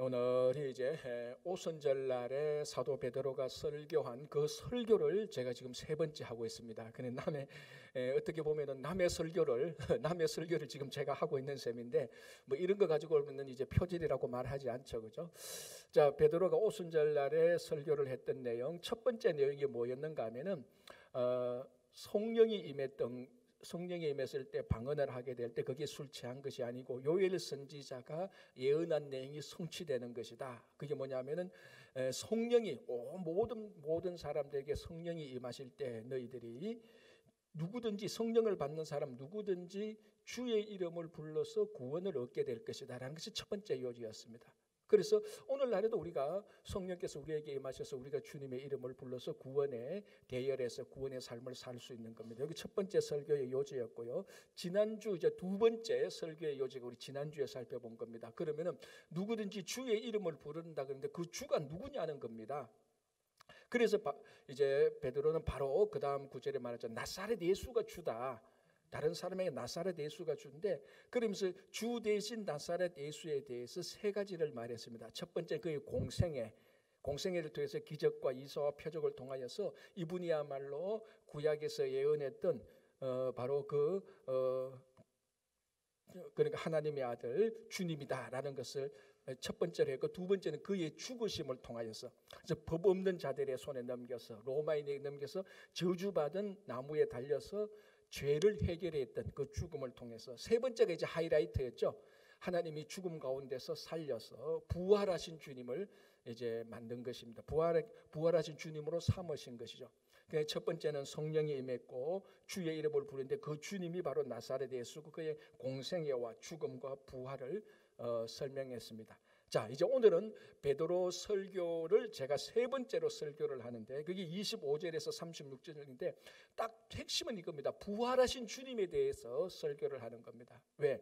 오늘이 이제 오순절날에 사도 베드로가 설교한 그 설교를 제가 지금 세 번째 하고 있습니다. 근데 어떻게 보면은 남의 설교를 지금 제가 하고 있는 셈인데, 뭐 이런 거 가지고 오면 이제 표절이라고 말하지 않죠, 그죠? 자, 베드로가 오순절날에 설교를 했던 내용, 첫 번째 내용이 뭐였는가 하면은 성령이 임했을 때 방언을 하게 될 때 그게 술 취한 것이 아니고 요엘 선지자가 예언한 내용이 성취되는 것이다. 그게 뭐냐면은 성령이 모든 사람들에게 성령이 임하실 때 너희들이 누구든지 성령을 받는 사람 누구든지 주의 이름을 불러서 구원을 얻게 될 것이다 라는 것이 첫 번째 요지였습니다. 그래서 오늘날에도 우리가 성령께서 우리에게 임하셔서 우리가 주님의 이름을 불러서 구원의 대열에서 구원의 삶을 살 수 있는 겁니다. 여기 첫 번째 설교의 요지였고요. 지난주 이제 두 번째 설교의 요지가 우리 지난주에 살펴본 겁니다. 그러면은 누구든지 주의 이름을 부른다 그러는데 그 주가 누구냐는 겁니다. 그래서 이제 베드로는 바로 그 다음 구절에 말하죠. 나사렛 예수가 주다. 다른 사람에게 나사렛 예수가 주인데, 그러면서 주 대신 나사렛 예수에 대해서 세 가지를 말했습니다. 첫 번째 그의 공생애를 통해서 기적과 이사와 표적을 통하여서 이분이야말로 구약에서 예언했던 바로 그러니까 하나님의 아들 주님이다라는 것을 첫 번째로 했고, 두 번째는 그의 죽으심을 통하여서 그래서 법 없는 자들의 손에 넘겨서 로마인에게 넘겨서 저주받은 나무에 달려서 죄를 해결했던 그 죽음을 통해서, 세 번째가 이제 하이라이트였죠. 하나님이 죽음 가운데서 살려서 부활하신 주님을 이제 만든 것입니다. 부활하신 주님으로 삼으신 것이죠. 그러니까 첫 번째는 성령이 임했고 주의 이름을 부르는데 그 주님이 바로 나사렛 예수고 그의 공생애와 죽음과 부활을 설명했습니다. 자, 이제 오늘은 베드로 설교를 제가 세 번째로 설교를 하는데 그게 25절에서 36절인데 딱 핵심은 이겁니다. 부활하신 주님에 대해서 설교를 하는 겁니다. 왜?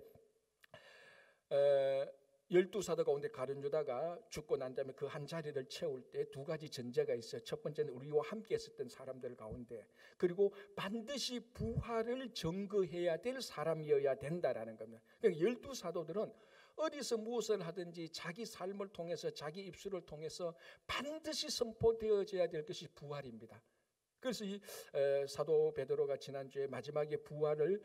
12사도 가운데 가룟 유다가 죽고 난 다음에 그 한 자리를 채울 때 두 가지 전제가 있어요. 첫 번째는 우리와 함께 있었던 사람들 가운데, 그리고 반드시 부활을 증거해야 될 사람이어야 된다라는 겁니다. 그러니까 12사도들은 어디서 무엇을 하든지 자기 삶을 통해서 자기 입술을 통해서 반드시 선포되어져야 될 것이 부활입니다. 그래서 이 사도 베드로가 지난주에 마지막에 부활을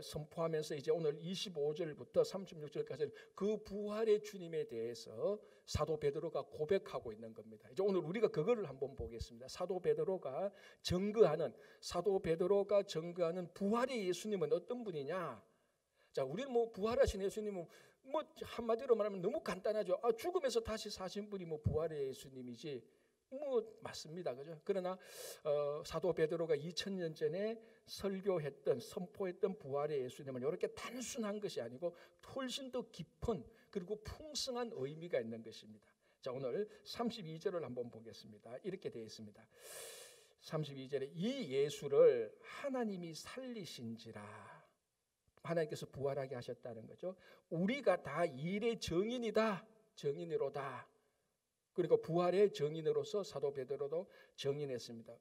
선포하면서 이제 오늘 25절부터 36절까지 그 부활의 주님에 대해서 사도 베드로가 고백하고 있는 겁니다. 이제 오늘 우리가 그거를 한번 보겠습니다. 사도 베드로가 증거하는 부활의 예수님은 어떤 분이냐? 자, 우리는 뭐 부활하신 예수님은 뭐 한마디로 말하면 너무 간단하죠. 죽음에서 다시 사신 분이 뭐 부활의 예수님이지. 뭐 맞습니다, 그죠? 그러나 사도 베드로가 2000년 전에 선포했던 부활의 예수님은 이렇게 단순한 것이 아니고 훨씬 더 깊은 그리고 풍성한 의미가 있는 것입니다. 자, 오늘 32절을 한번 보겠습니다. 이렇게 되어 있습니다. 32절에 이 예수를 하나님이 살리신지라. 하나님께서 부활하게 하셨다는 거죠. 우리가 다 일의 정인이로다. 그러니까 부활의 정인으로서 사도 베드로도 정인했습니다.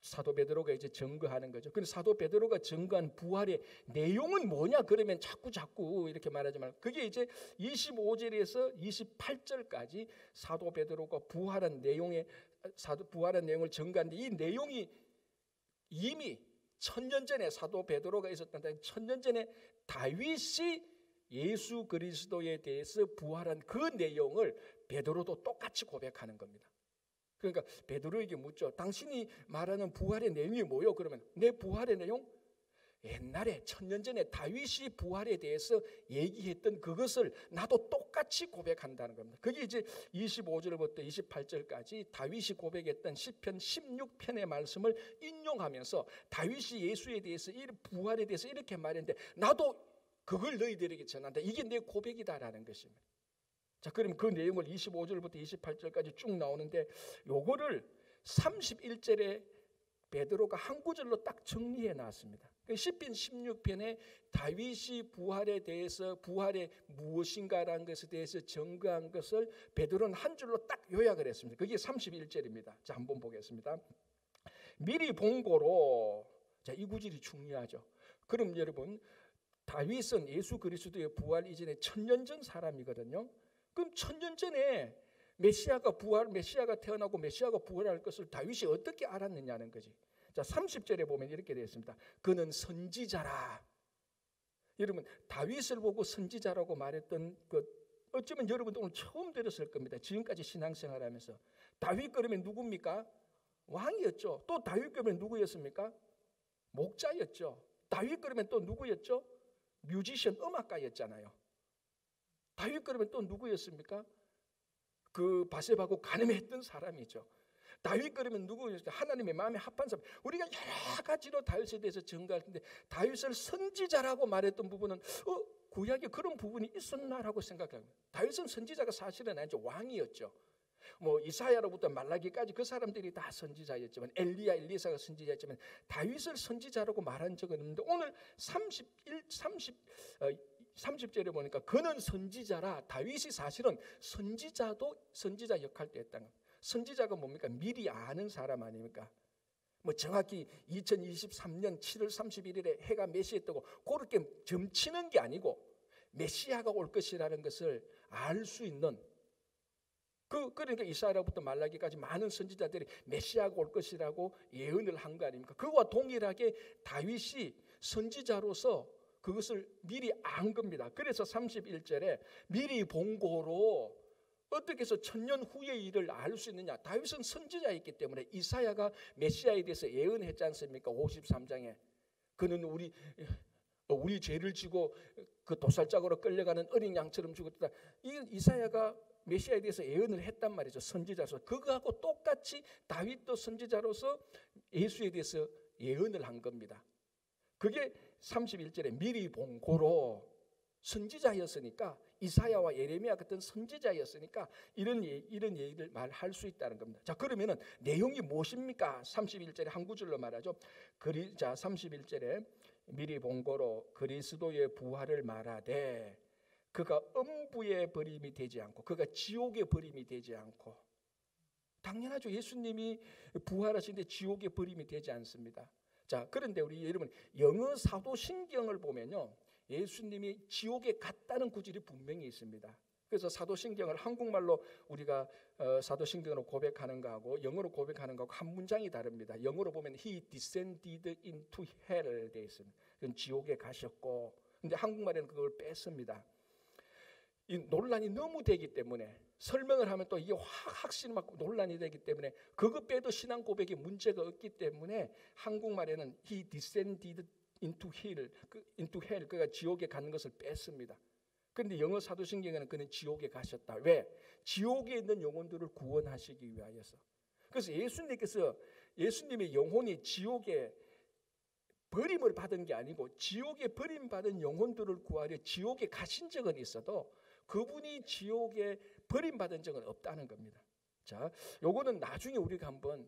사도 베드로가 이제 증거하는 거죠. 근데 사도 베드로가 증거한 부활의 내용은 뭐냐? 그러면 자꾸 이렇게 말하지만 그게 이제 25절에서 28절까지 사도 베드로가 부활한 내용을 증거하는데, 이 내용이 이미 1000년 전에 사도 베드로가 있었던데 1000년 전에 다윗이 예수 그리스도에 대해서 부활한 그 내용을 베드로도 똑같이 고백하는 겁니다. 그러니까 베드로에게 묻죠. 당신이 말하는 부활의 내용이 뭐요? 그러면 내 부활의 내용? 옛날에 1000년 전에 다윗이 부활에 대해서 얘기했던 그것을 나도 똑같이 고백한다는 겁니다. 그게 이제 25절부터 28절까지 다윗이 고백했던 시편 16편의 말씀을 인용하면서 다윗이 예수에 대해서 부활에 대해서 이렇게 말했는데 나도 그걸 너희들에게 전한다. 이게 내 고백이다라는 것입니다. 자, 그럼 그 내용을 25절부터 28절까지 쭉 나오는데 요거를 31절에 베드로가 한 구절로 딱 정리해 놨습니다. 시편 16편에 다윗이 부활에 대해서 부활의 무엇인가라는 것에 대해서 증거한 것을 베드로는 한 줄로 딱 요약을 했습니다. 그게 31절입니다. 자, 한번 보겠습니다. 미리 본 고로, 자, 이 구절이 중요하죠. 그럼 여러분 다윗은 예수 그리스도의 부활 이전에 1000년 전 사람이거든요. 그럼 1000년 전에 메시아가 태어나고 메시아가 부활할 것을 다윗이 어떻게 알았느냐는 거지. 자, 30절에 보면 이렇게 되어 있습니다. 그는 선지자라. 여러분, 다윗을 보고 선지자라고 말했던 것 어쩌면 여러분도 오늘 처음 들었을 겁니다. 지금까지 신앙생활하면서. 다윗 그러면 누굽니까? 왕이었죠. 또 다윗 그러면 누구였습니까? 목자였죠. 다윗 그러면 또 누구였죠? 뮤지션, 음악가였잖아요. 다윗 그러면 또 누구였습니까? 그 바세바하고 간음했던 사람이죠. 다윗 그러면 누구였어요? 하나님의 마음에 합한 사람. 우리가 여러 가지로 다윗에 대해서 증거할 텐데 다윗을 선지자라고 말했던 부분은 구약에 그런 부분이 있었나라고 생각합니다. 다윗은 선지자가 사실은 아니죠. 왕이었죠. 뭐 이사야로부터 말라기까지 그 사람들이 다 선지자였지만 엘리사가 선지자였지만 다윗을 선지자라고 말한 적은 없는데 오늘 30절에 보니까 그는 선지자라. 다윗이 사실은 선지자 역할도 했다는 겁니다. 선지자가 뭡니까? 미리 아는 사람 아닙니까? 뭐 정확히 2023년 7월 31일에 해가 몇 시에 뜨고 그렇게 점치는 게 아니고 메시아가 올 것이라는 것을 알 수 있는 그러니까 이사야로부터 말라기까지 많은 선지자들이 메시아가 올 것이라고 예언을 한 거 아닙니까? 그와 동일하게 다윗이 선지자로서 그것을 미리 안 겁니다. 그래서 31절에 미리 본 고로 어떻게 해서 1000년 후의 일을 알 수 있느냐? 다윗은 선지자였기 때문에 이사야가 메시아에 대해서 예언했지 않습니까? 53장에 그는 우리 죄를 지고 그 도살장으로 끌려가는 어린 양처럼 죽었다. 이 이사야가 메시아에 대해서 예언을 했단 말이죠. 선지자로서. 그거하고 똑같이 다윗도 선지자로서 예수에 대해서 예언을 한 겁니다. 그게 31절에 미리 본 고로 선지자였으니까 이사야와 예레미야 같은 선지자였으니까 이런 얘기를 말할 수 있다는 겁니다. 자, 그러면은 내용이 무엇입니까? 31절에 한 구절로 말하죠. 자, 31절에 미리 본 고로 그리스도의 부활을 말하되 그가 음부의 버림이 되지 않고 그가 지옥의 버림이 되지 않고. 당연하죠. 예수님이 부활하시는데 지옥의 버림이 되지 않습니다. 자, 그런데 우리 여러분 영어 사도신경을 보면요, 예수님이 지옥에 갔다는 구절이 분명히 있습니다. 그래서 사도신경을 한국말로 우리가 사도신경으로 고백하는 거하고 영어로 고백하는 거하고 한 문장이 다릅니다. 영어로 보면 He descended into hell 되어 있습니다. 그건 지옥에 가셨고, 근데 한국말에는 그걸 뺐습니다. 이 논란이 너무 되기 때문에 설명을 하면 또 이게 확신이 막 논란이 되기 때문에 그것 빼도 신앙 고백에 문제가 없기 때문에 한국말에는 He descended into hell, 그가 지옥에 가는 것을 뺐습니다. 그런데 영어 사도신경에는 그는 지옥에 가셨다. 왜? 지옥에 있는 영혼들을 구원하시기 위하여서. 그래서 예수님의 영혼이 지옥에 버림을 받은 게 아니고 지옥에 버림받은 영혼들을 구하려 지옥에 가신 적은 있어도 그분이 지옥에 버림받은 적은 없다는 겁니다. 자, 요거는 나중에 우리가 한번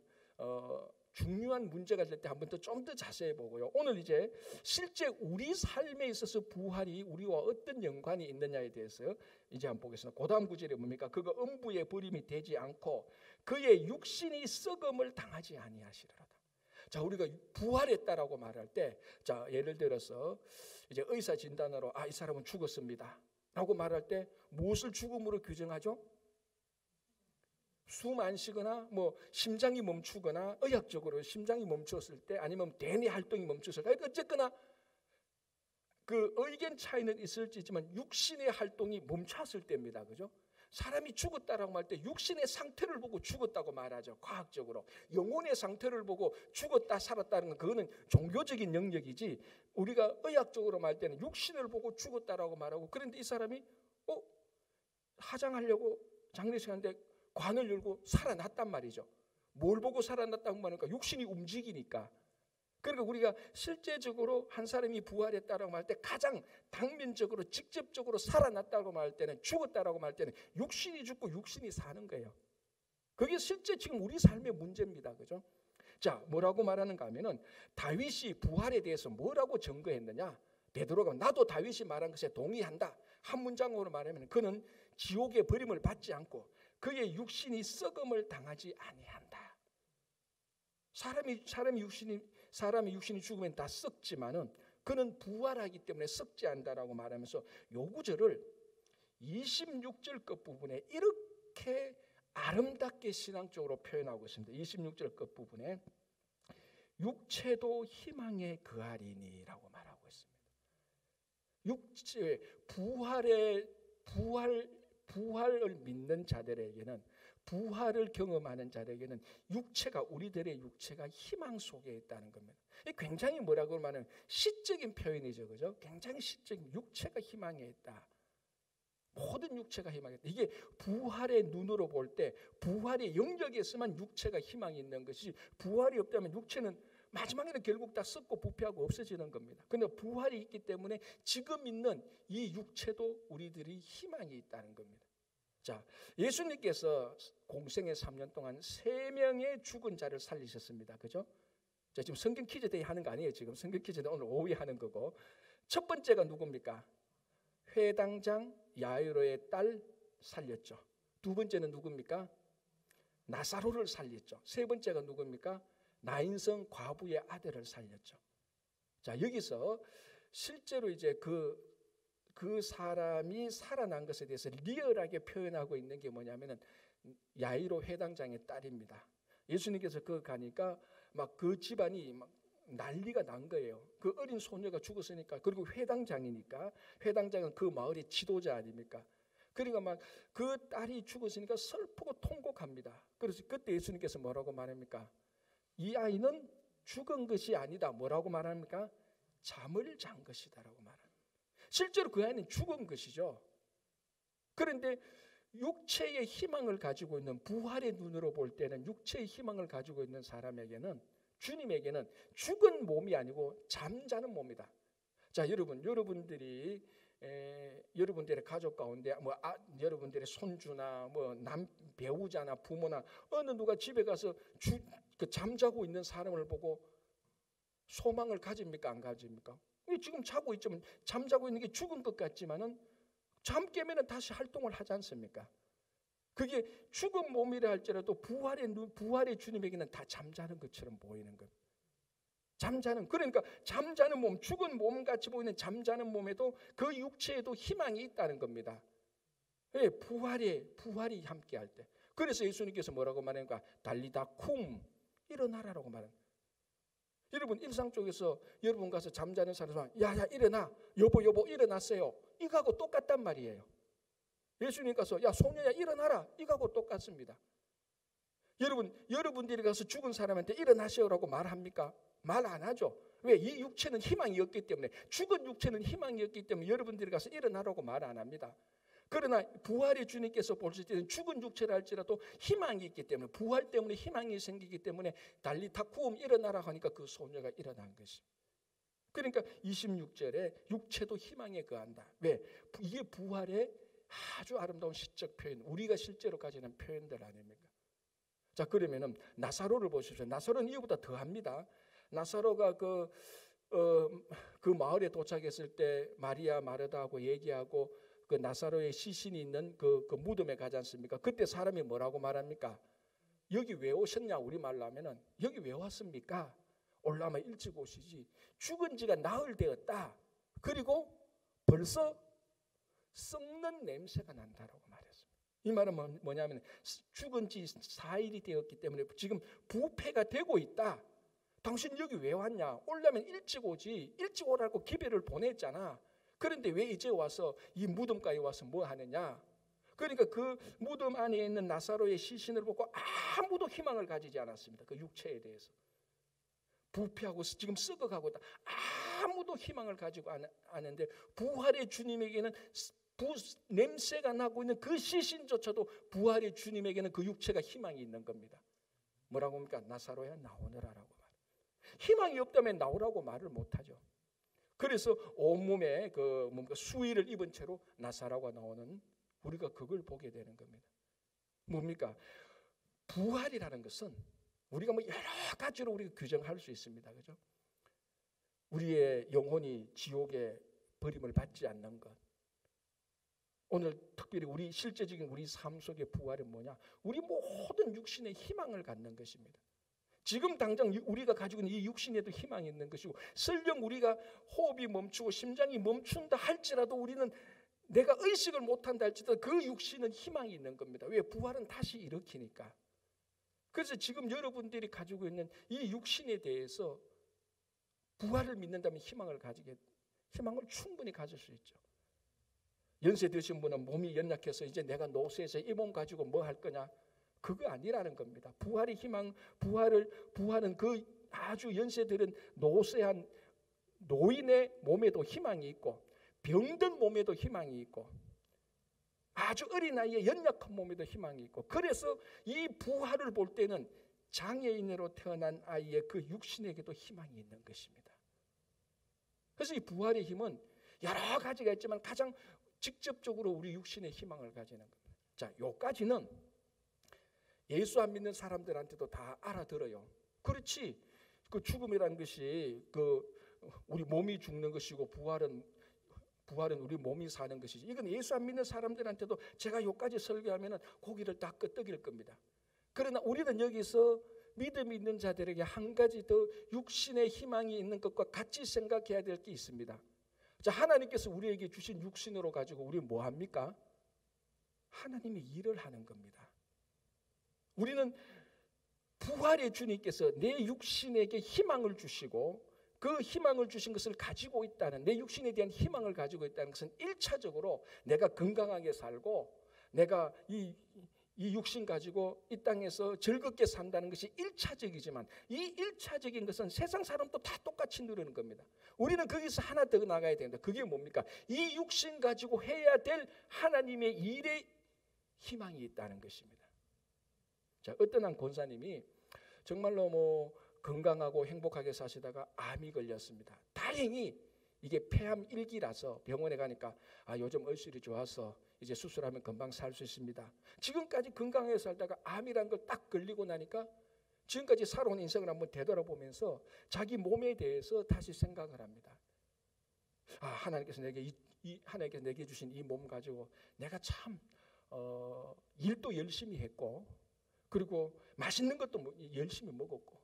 중요한 문제가 될 때 한번 좀 더 자세히 보고요. 오늘 이제 실제 우리 삶에 있어서 부활이 우리와 어떤 연관이 있느냐에 대해서 이제 한번 보겠습니다. 그다음 구절에 뭡니까? 그가 음부의 버림이 되지 않고 그의 육신이 썩음을 당하지 아니하시리로다. 자, 우리가 부활했다라고 말할 때, 자, 예를 들어서 이제 의사 진단으로 이 사람은 죽었습니다 라고 말할 때 무엇을 죽음으로 규정하죠? 숨 안 쉬거나 뭐 심장이 멈추거나 의학적으로 심장이 멈췄을 때 아니면 대뇌 활동이 멈췄을 때 어쨌거나 그 의견 차이는 있을지만 육신의 활동이 멈췄을 때입니다. 그죠? 사람이 죽었다라고 말 때 육신의 상태를 보고 죽었다고 말하죠. 과학적으로. 영혼의 상태를 보고 죽었다 살았다는 건 그거는 종교적인 영역이지 우리가 의학적으로 말 때는 육신을 보고 죽었다라고 말하고, 그런데 이 사람이 화장하려고 장례식 하는데 관을 열고 살아났단 말이죠. 뭘 보고 살아났다고 말하니까 육신이 움직이니까. 그러니까 우리가 실제적으로 한 사람이 부활했다라고 말 때 가장 당면적으로 직접적으로 살아났다고 말 때는, 죽었다라고 말 때는 육신이 죽고 육신이 사는 거예요. 그게 실제 지금 우리 삶의 문제입니다. 그죠? 자, 뭐라고 말하는가 하면은 다윗이 부활에 대해서 뭐라고 증거했느냐? 베드로가 나도 다윗이 말한 것에 동의한다. 한 문장으로 말하면 그는 지옥의 버림을 받지 않고 그의 육신이 썩음을 당하지 아니한다. 사람의 육신이 죽으면 다 썩지만은 그는 부활하기 때문에 썩지 않는다라고 말하면서 요 구절을 26절 끝부분에 이렇게 아름답게 신앙적으로 표현하고 있습니다. 26절 끝부분에 육체도 희망에 거하리니라고 말하고 있습니다. 육체 부활을 믿는 자들에게는, 부활을 경험하는 자들에게는 우리들의 육체가 희망 속에 있다는 겁니다. 굉장히 뭐라고 말하면 시적인 표현이죠, 그죠? 굉장히 시적인, 육체가 희망에 있다. 모든 육체가 희망이 있다. 이게 부활의 눈으로 볼 때 부활의 영역에서만 육체가 희망이 있는 것이, 부활이 없다면 육체는 마지막에는 결국 다 썩고 부패하고 없어지는 겁니다. 그런데 부활이 있기 때문에 지금 있는 이 육체도 우리들이 희망이 있다는 겁니다. 자, 예수님께서 공생의 3년 동안 3명의 죽은 자를 살리셨습니다. 그죠? 자, 지금 성경 퀴즈 대회 하는 거 아니에요. 지금 성경 퀴즈는 오늘 오후에 하는 거고, 첫 번째가 누굽니까? 회당장 야이로의 딸 살렸죠. 두 번째는 누굽니까? 나사로를 살렸죠. 세 번째가 누굽니까? 나인성 과부의 아들을 살렸죠. 자, 여기서 실제로 이제 그 사람이 살아난 것에 대해서 리얼하게 표현하고 있는 게 뭐냐면은 야이로 회당장의 딸입니다. 예수님께서 그 가니까 막 그 집안이 막 난리가 난 거예요. 그 어린 소녀가 죽었으니까. 그리고 회당장이니까, 회당장은 그 마을의 지도자 아닙니까? 그러니까 막 그 딸이 죽었으니까 슬프고 통곡합니다. 그래서 그때 예수님께서 뭐라고 말합니까? 이 아이는 죽은 것이 아니다. 뭐라고 말합니까? 잠을 잔 것이다라고 말합니다. 실제로 그 아이는 죽은 것이죠. 그런데 육체의 희망을 가지고 있는, 부활의 눈으로 볼 때는 육체의 희망을 가지고 있는 사람에게는, 주님에게는 죽은 몸이 아니고 잠자는 몸이다. 자, 여러분들의 가족 가운데 여러분들의 손주나 배우자나 부모나 어느 누가 집에 가서 잠자고 있는 사람을 보고 소망을 가집니까? 안 가집니까? 지금 자고 있지만 잠자고 있는 게 죽은 것 같지만은 잠 깨면은 다시 활동을 하지 않습니까? 그게 죽은 몸이라 할지라도 부활의 주님에게는 다 잠자는 것처럼 보이는 것. 그러니까 잠자는 몸, 죽은 몸 같이 보이는 잠자는 몸에도 그 육체에도 희망이 있다는 겁니다. 왜? 부활이 함께할 때. 그래서 예수님께서 뭐라고 말하는가? 달리다 쿰, 일어나라라고 말합니다. 여러분 일상 쪽에서 여러분 가서 잠자는 사람은 야야 일어나, 여보 일어났어요, 이거하고 똑같단 말이에요. 예수님 가서 야 소녀야 일어나라, 이거하고 똑같습니다. 여러분들이 가서 죽은 사람한테 일어나세요라고 말합니까? 말 안 하죠. 왜? 이 육체는 희망이었기 때문에, 죽은 육체는 희망이었기 때문에 여러분들이 가서 일어나라고 말 안 합니다. 그러나 부활의 주님께서 보실 때는 죽은 육체라 할지라도 희망이 있기 때문에, 부활 때문에 희망이 생기기 때문에 달리다쿠움 일어나라 하니까 그 소녀가 일어난 것입니다. 그러니까 26절에 육체도 희망에 거한다. 왜? 이게 부활의 아주 아름다운 시적 표현, 우리가 실제로 가지는 표현들 아닙니까? 자, 그러면은 나사로를 보십시오. 나사로는 이거보다 더합니다. 나사로가 그 마을에 도착했을 때 마리아 마르다하고 얘기하고 그 나사로의 시신이 있는 그 무덤에 가지 않습니까? 그때 사람이 뭐라고 말합니까? 여기 왜 오셨냐? 우리말로 하면은 여기 왜 왔습니까? 올라면 일찍 오시지. 죽은 지가 나흘 되었다. 그리고 벌써 썩는 냄새가 난다라고 말했습니다. 이 말은 뭐냐면 죽은 지 4일이 되었기 때문에 지금 부패가 되고 있다. 당신 여기 왜 왔냐? 오려면 일찍 오지. 일찍 오라고 기별을 보냈잖아. 그런데 왜 이제 와서 이 무덤가에 와서 뭐 하느냐? 그러니까 그 무덤 안에 있는 나사로의 시신을 보고 아무도 희망을 가지지 않았습니다. 그 육체에 대해서. 부패하고 지금 썩어가고 있다. 아무도 희망을 가지고 않는데 부활의 주님에게는 냄새가 나고 있는 그 시신조차도 부활의 주님에게는 그 육체가 희망이 있는 겁니다. 뭐라고 합니까? 나사로야 나오너라라고 말해요. 희망이 없다면 나오라고 말을 못하죠. 그래서 온몸에 수의를 입은 채로 나사로가 나오는, 우리가 그걸 보게 되는 겁니다. 뭡니까? 부활이라는 것은 우리가 여러 가지로 우리가 규정할 수 있습니다. 그죠? 우리의 영혼이 지옥에 버림을 받지 않는 것. 오늘 특별히 우리 실제적인 우리 삶 속의 부활은 뭐냐? 우리 모든 육신의 희망을 갖는 것입니다. 지금 당장 우리가 가지고 있는 이 육신에도 희망이 있는 것이고, 설령 우리가 호흡이 멈추고 심장이 멈춘다 할지라도 우리는 내가 의식을 못한다 할지라도 그 육신은 희망이 있는 겁니다. 왜? 부활은 다시 일으키니까. 그래서 지금 여러분들이 가지고 있는 이 육신에 대해서 부활을 믿는다면 희망을 충분히 가질 수 있죠. 연세 드신 분은 몸이 연약해서 이제 내가 노쇠해서 이 몸 가지고 뭐 할 거냐? 그거 아니라는 겁니다. 부활의 희망, 부활은 그 아주 연세들은 노쇠한 노인의 몸에도 희망이 있고, 병든 몸에도 희망이 있고, 아주 어린 나이에 연약한 몸에도 희망이 있고, 그래서 이 부활을 볼 때는 장애인으로 태어난 아이의 그 육신에게도 희망이 있는 것입니다. 그래서 이 부활의 힘은 여러 가지가 있지만 가장 직접적으로 우리 육신의 희망을 가지는 겁니다. 자, 요까지는 예수 안 믿는 사람들한테도 다 알아들어요. 그렇지, 그 죽음이라는 것이 우리 몸이 죽는 것이고 부활은 우리 몸이 사는 것이지. 이건 예수 안 믿는 사람들한테도 제가 요까지 설교하면 고기를 다 끄떡일 겁니다. 그러나 우리는 여기서 믿음이 있는 자들에게 한 가지 더 육신의 희망이 있는 것과 같이 생각해야 될 게 있습니다. 자, 하나님께서 우리에게 주신 육신으로 가지고 우리 뭐 합니까? 하나님이 일을 하는 겁니다. 우리는 부활의 주님께서 내 육신에게 희망을 주시고, 그 희망을 주신 것을 가지고 있다는, 내 육신에 대한 희망을 가지고 있다는 것은 1차적으로 내가 건강하게 살고 내가 이 육신 가지고 이 땅에서 즐겁게 산다는 것이 1차적이지만, 이 1차적인 것은 세상 사람도 다 똑같이 누리는 겁니다. 우리는 거기서 하나 더 나가야 된다. 그게 뭡니까? 이 육신 가지고 해야 될 하나님의 일에 희망이 있다는 것입니다. 자, 어떤 한 권사님이 정말로 건강하고 행복하게 사시다가 암이 걸렸습니다. 다행히 이게 폐암 1기라서 병원에 가니까 요즘 얼굴이 좋아서 이제 수술하면 금방 살 수 있습니다. 지금까지 건강하게 살다가 암이라는 걸 딱 걸리고 나니까 지금까지 살아온 인생을 한번 되돌아보면서 자기 몸에 대해서 다시 생각을 합니다. 하나님께서 내게 주신 이 몸 가지고 내가 참 일도 열심히 했고, 그리고 맛있는 것도 열심히 먹었고,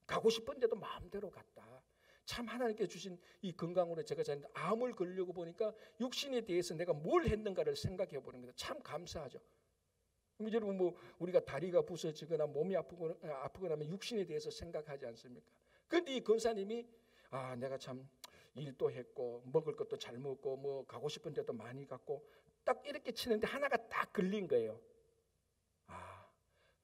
가고 싶은 데도 마음대로 갔다. 참 하나님께 주신 이 건강으로 제가 암을 걸려고 보니까 육신에 대해서 내가 뭘 했는가를 생각해 보는 겁니다. 참 감사하죠. 여러분 우리가 다리가 부서지거나 몸이 아프거나 하면 육신에 대해서 생각하지 않습니까? 그런데 이 권사님이 내가 참 일도 했고 먹을 것도 잘 먹고 가고 싶은 데도 많이 갔고, 딱 이렇게 치는데 하나가 딱 걸린 거예요.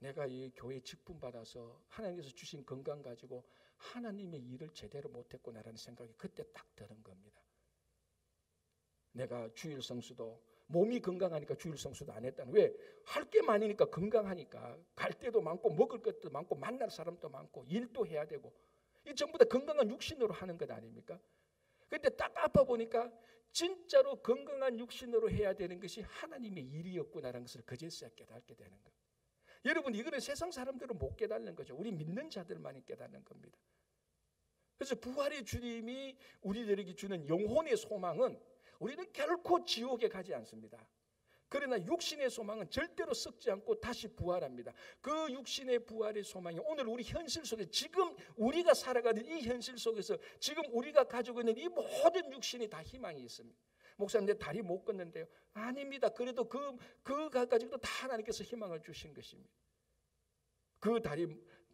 내가 이 교회 직분 받아서 하나님께서 주신 건강 가지고 하나님의 일을 제대로 못했구나라는 생각이 그때 딱 드는 겁니다. 내가 주일 성수도 몸이 건강하니까 주일 성수도 안 했다는, 왜? 할 게 많으니까, 건강하니까 갈 데도 많고 먹을 것도 많고 만날 사람도 많고 일도 해야 되고, 이 전부 다 건강한 육신으로 하는 것 아닙니까? 그런데 딱 아파 보니까 진짜로 건강한 육신으로 해야 되는 것이 하나님의 일이었구나라는 것을 그제서야 깨닫게 되는 거예요. 여러분, 이거는 세상 사람들은 못 깨닫는 거죠. 우리 믿는 자들만이 깨닫는 겁니다. 그래서 부활의 주님이 우리들에게 주는 영혼의 소망은, 우리는 결코 지옥에 가지 않습니다. 그러나 육신의 소망은 절대로 썩지 않고 다시 부활합니다. 그 육신의 부활의 소망이 오늘 우리 현실 속에, 지금 우리가 살아가는 이 현실 속에서 지금 우리가 가지고 있는 이 모든 육신이 다 희망이 있습니다. 목사님, 내 다리 못 걷는데요. 아닙니다. 그래도 그가 가지고도 다 하나님께서 희망을 주신 것입니다. 그 다리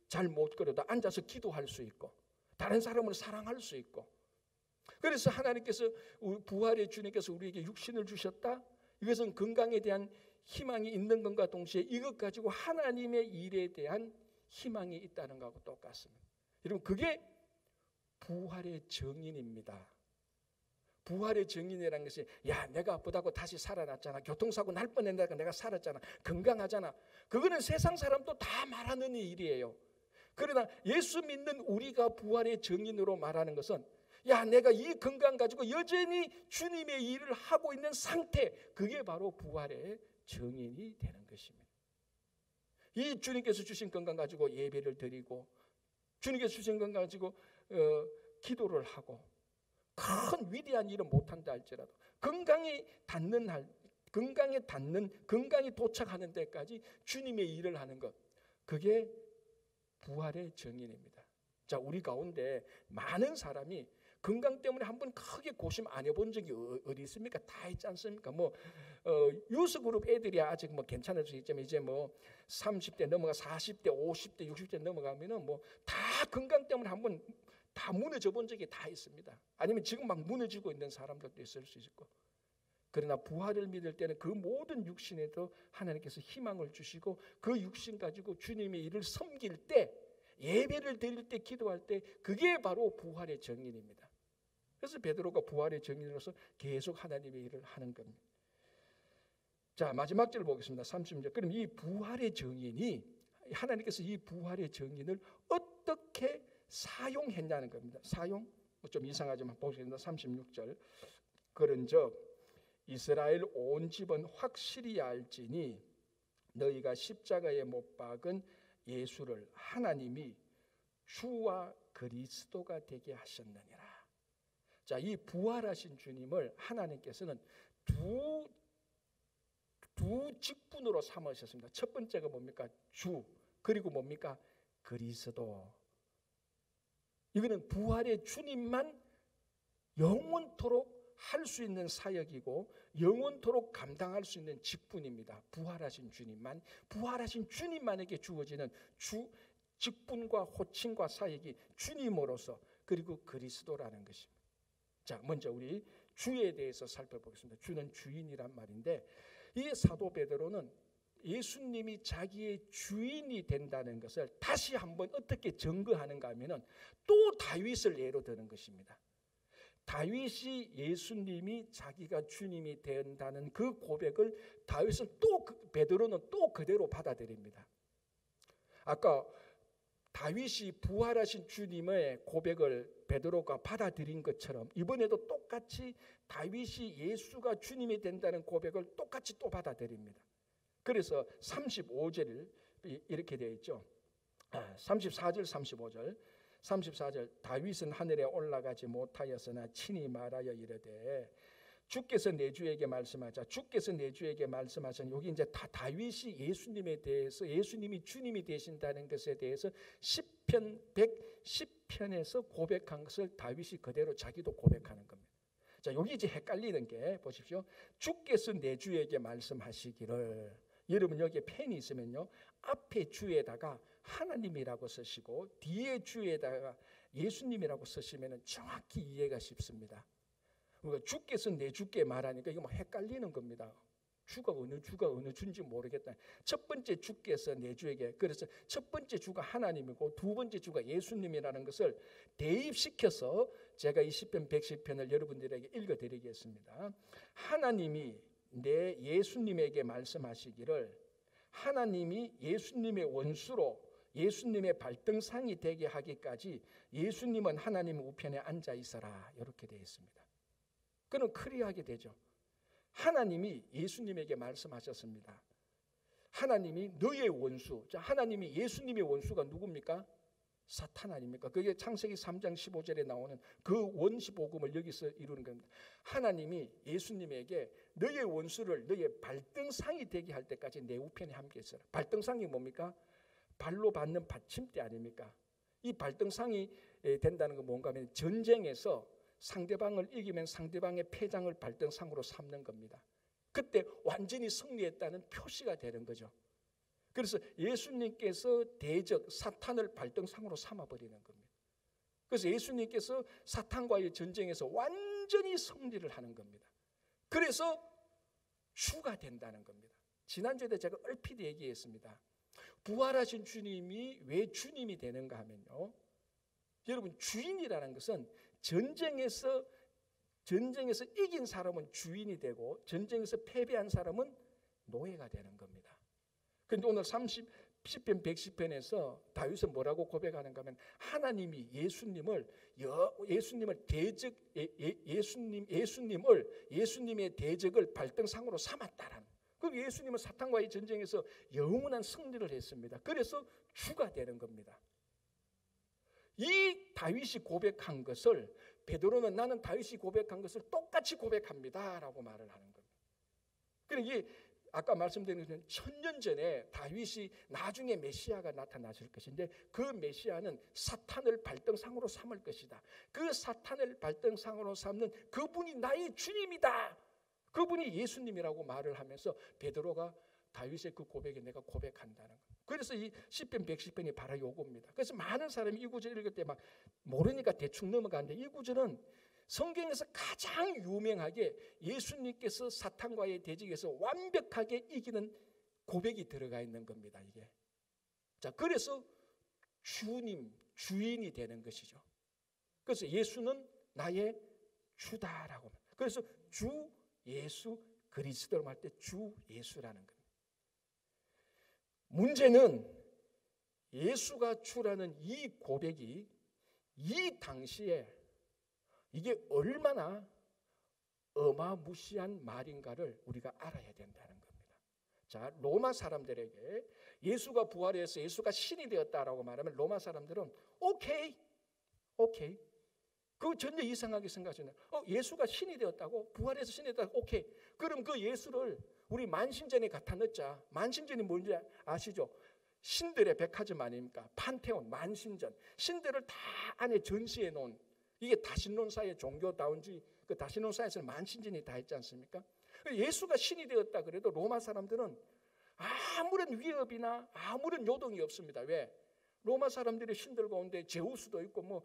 잘 못 걸어도 앉아서 기도할 수 있고, 다른 사람을 사랑할 수 있고, 그래서 하나님께서, 부활의 주님께서 우리에게 육신을 주셨다. 이것은 건강에 대한 희망이 있는 것과 동시에 이것 가지고 하나님의 일에 대한 희망이 있다는 것하고 똑같습니다. 여러분, 그게 부활의 정인입니다. 부활의 정인이라는 것이, 내가 아프다고 다시 살아났잖아, 교통사고 날 뻔했다가 내가 살았잖아, 건강하잖아, 그거는 세상 사람도 다 말하는 일이에요. 그러나 예수 믿는 우리가 부활의 정인으로 말하는 것은, 내가 이 건강 가지고 여전히 주님의 일을 하고 있는 상태, 그게 바로 부활의 정인이 되는 것입니다. 이 주님께서 주신 건강 가지고 예배를 드리고, 주님께서 주신 건강 가지고 기도를 하고, 큰 위대한 일은 못한다 할지라도 건강이 도착하는 데까지 주님의 일을 하는 것, 그게 부활의 증인입니다. 자, 우리 가운데 많은 사람이 건강 때문에 한번 크게 고심 안 해본 적이 어디 있습니까? 다 있지 않습니까? 유스그룹 애들이 아직 괜찮을 수 있지만 이제 30대 넘어가 40대, 50대, 60대 넘어가면은 다 건강 때문에 한번 다 무너져 본 적이 다 있습니다. 아니면 지금 막 무너지고 있는 사람들도 있을 수 있고. 그러나 부활을 믿을 때는 그 모든 육신에도 하나님께서 희망을 주시고 그 육신 가지고 주님의 일을 섬길 때, 예배를 드릴 때, 기도할 때 그게 바로 부활의 증인입니다. 그래서 베드로가 부활의 증인으로서 계속 하나님의 일을 하는 겁니다. 자, 마지막 절 보겠습니다. 30절. 그럼 이 부활의 증인이, 하나님께서 이 부활의 증인을 어떻게 사용했냐는 겁니다. 사용? 좀 이상하지만 보겠습니다. 36절. 그런즉 이스라엘 온 집은 확실히 알지니 너희가 십자가에 못 박은 예수를 하나님이 주와 그리스도가 되게 하셨느니라. 자, 이 부활하신 주님을 하나님께서는 두 직분으로 삼으셨습니다. 첫 번째가 뭡니까? 주. 그리고 뭡니까? 그리스도. 이거는 부활의 주님만 영원토록 할 수 있는 사역이고 영원토록 감당할 수 있는 직분입니다. 부활하신 주님만에게 주어지는 직분과 호칭과 사역이 주님으로서, 그리고 그리스도라는 것입니다. 자, 먼저 우리 주에 대해서 살펴보겠습니다. 주는 주인이란 말인데, 이 사도 베드로는 예수님이 자기의 주인이 된다는 것을 다시 한번 어떻게 증거하는가 하면은 또 다윗을 예로 드는 것입니다. 다윗이 예수님이 자기가 주님이 된다는 그 고백을 다윗은 베드로는 또 그대로 받아들입니다. 아까 다윗이 부활하신 주님의 고백을 베드로가 받아들인 것처럼 이번에도 똑같이 다윗이 예수가 주님이 된다는 고백을 똑같이 또 받아들입니다. 그래서 35절 이렇게 되어 있죠. 34절 35절. 34절. 다윗은 하늘에 올라가지 못하였으나 친히 말하여 이르되 주께서 내 주에게 말씀하자. 주께서 내 주에게 말씀하신, 여기 이제 다윗이 예수님에 대해서, 예수님이 주님이 되신다는 것에 대해서 시편 110편에서 고백한 것을 다윗이 그대로 자기도 고백하는 겁니다. 자, 여기 이제 헷갈리는 게 보십시오. 주께서 내 주에게 말씀하시기를, 여러분 여기에 펜이 있으면요, 앞에 주에다가 하나님이라고 쓰시고 뒤에 주에다가 예수님이라고 쓰시면 정확히 이해가 쉽습니다. 그러니까 주께서 내 주께 말하니까 이거 헷갈리는 겁니다. 주가 어느 주인지 모르겠다. 첫 번째 주께서 내 주에게, 그래서 첫 번째 주가 하나님이고 두 번째 주가 예수님이라는 것을 대입시켜서 제가 이 시편 110편을 여러분들에게 읽어드리겠습니다. 하나님이 내 예수님에게 말씀하시기를, 하나님이 예수님의 원수로 예수님의 발등상이 되게 하기까지 예수님은 하나님 우편에 앉아 있어라, 이렇게 되어 있습니다. 그는 클리어하게 되죠. 하나님이 예수님에게 말씀하셨습니다. 하나님이 너의 원수, 자, 하나님이 예수님의 원수가 누굽니까? 사탄 아닙니까? 그게 창세기 3장 15절에 나오는 그 원시복음을 여기서 이루는 겁니다. 하나님이 예수님에게 너의 원수를 너의 발등상이 되게 할 때까지 내 우편에 함께 있어라. 발등상이 뭡니까? 발로 받는 받침대 아닙니까? 이 발등상이 된다는 건 뭔가 하면 전쟁에서 상대방을 이기면 상대방의 패장을 발등상으로 삼는 겁니다. 그때 완전히 승리했다는 표시가 되는 거죠. 그래서 예수님께서 대적 사탄을 발등상으로 삼아버리는 겁니다. 그래서 예수님께서 사탄과의 전쟁에서 완전히 승리를 하는 겁니다. 그래서 주가 된다는 겁니다. 지난주에 제가 얼핏 얘기했습니다. 부활하신 주님이 왜 주님이 되는가 하면요, 여러분 주인이라는 것은 전쟁에서 이긴 사람은 주인이 되고 전쟁에서 패배한 사람은 노예가 되는 겁니다. 그런데 오늘 시편 110편에서 다윗은 뭐라고 고백하는가 하면 하나님이 예수님을 예수님의 대적을 발등상으로 삼았다라는. 그 예수님은 사탄과의 전쟁에서 영원한 승리를 했습니다. 그래서 주가 되는 겁니다. 이 다윗이 고백한 것을 베드로는 나는 다윗이 고백한 것을 똑같이 고백합니다라고 말을 하는 겁니다. 그러니까 이게 아까 말씀드린 것처럼 1000년 전에 다윗이 나중에 메시아가 나타나실 것인데 그 메시아는 사탄을 발등상으로 삼을 것이다. 그 사탄을 발등상으로 삼는 그분이 나의 주님이다. 그분이 예수님이라고 말을 하면서 베드로가 다윗의 그 고백에 내가 고백한다는 거예요. 그래서 이 시편 110편이 바로 요겁니다. 그래서 많은 사람이 이 구절 읽을 때 막 모르니까 대충 넘어가는데 이 구절은 성경에서 가장 유명하게 예수님께서 사탄과의 대적에서 완벽하게 이기는 고백이 들어가 있는 겁니다. 이게. 자, 그래서 주인이 되는 것이죠. 그래서 예수는 나의 주다라고. 그래서 주 예수 그리스도로 할 때 주 예수라는 겁니다. 문제는 예수가 주라는 이 고백이 이 당시에 이게 얼마나 어마무시한 말인가를 우리가 알아야 된다는 겁니다. 자, 로마 사람들에게 예수가 부활해서 예수가 신이 되었다라고 말하면 로마 사람들은 오케이. 그거 전혀 이상하게 생각하시나요? 예수가 신이 되었다고? 부활해서 신이 되었다고? 오케이. 그럼 그 예수를 우리 만신전에 갖다 넣자. 만신전이 뭔지 아시죠? 신들의 백화점 아닙니까? 판테온, 만신전. 신들을 다 안에 전시해 놓은 이게 다신론사의 종교다운지 그 다신론사에서는 만신전이 다 있지 않습니까? 예수가 신이 되었다 그래도 로마 사람들은 아무런 위협이나 아무런 요동이 없습니다. 왜? 로마 사람들의 신들 가운데 제우스도 있고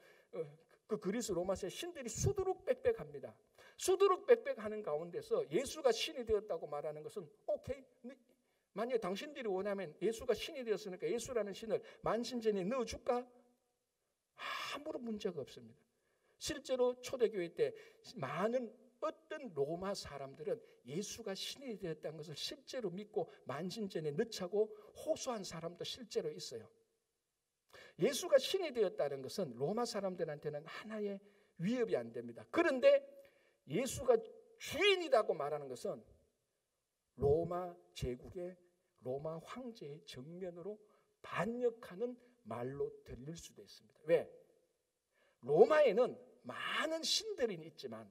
그 그리스 로마의 신들이 수두룩 빽빽합니다. 수두룩 빽빽하는 가운데서 예수가 신이 되었다고 말하는 것은 오케이. 만약에 당신들이 원하면 예수가 신이 되었으니까 예수라는 신을 만신전에 넣어줄까? 아무런 문제가 없습니다. 실제로 초대교회 때 많은 어떤 로마 사람들은 예수가 신이 되었다는 것을 실제로 믿고 만신전에 넣자고 호소한 사람도 실제로 있어요. 예수가 신이 되었다는 것은 로마 사람들한테는 하나의 위협이 안 됩니다. 그런데 예수가 주인이라고 말하는 것은 로마 제국의 로마 황제의 정면으로 반역하는 말로 들릴 수도 있습니다. 왜? 로마에는 많은 신들이 있지만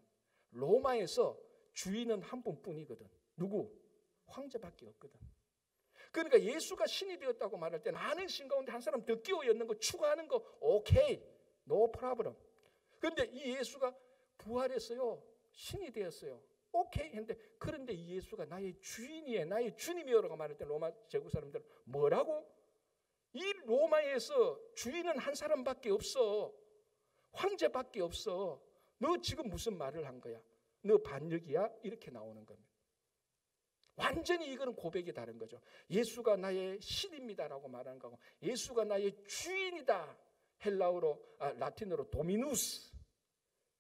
로마에서 주인은 한 분뿐이거든. 누구? 황제밖에 없거든. 그러니까 예수가 신이 되었다고 말할 때 많은 신 가운데 한 사람 더 끼워 엮는 거 추가하는 거 오케이. 노 프라브럼. 그런데 이 예수가 부활했어요. 신이 되었어요. 오케이 했는데 그런데 이 예수가 나의 주인이에요. 나의 주님이여라고 말할 때 로마 제국 사람들은 뭐라고? 이 로마에서 주인은 한 사람밖에 없어. 황제밖에 없어. 너 지금 무슨 말을 한 거야? 너 반역이야? 이렇게 나오는 겁니다. 완전히 이거는 고백이 다른 거죠. 예수가 나의 신입니다라고 말하는 거고 예수가 나의 주인이다. 라틴어로 도미누스,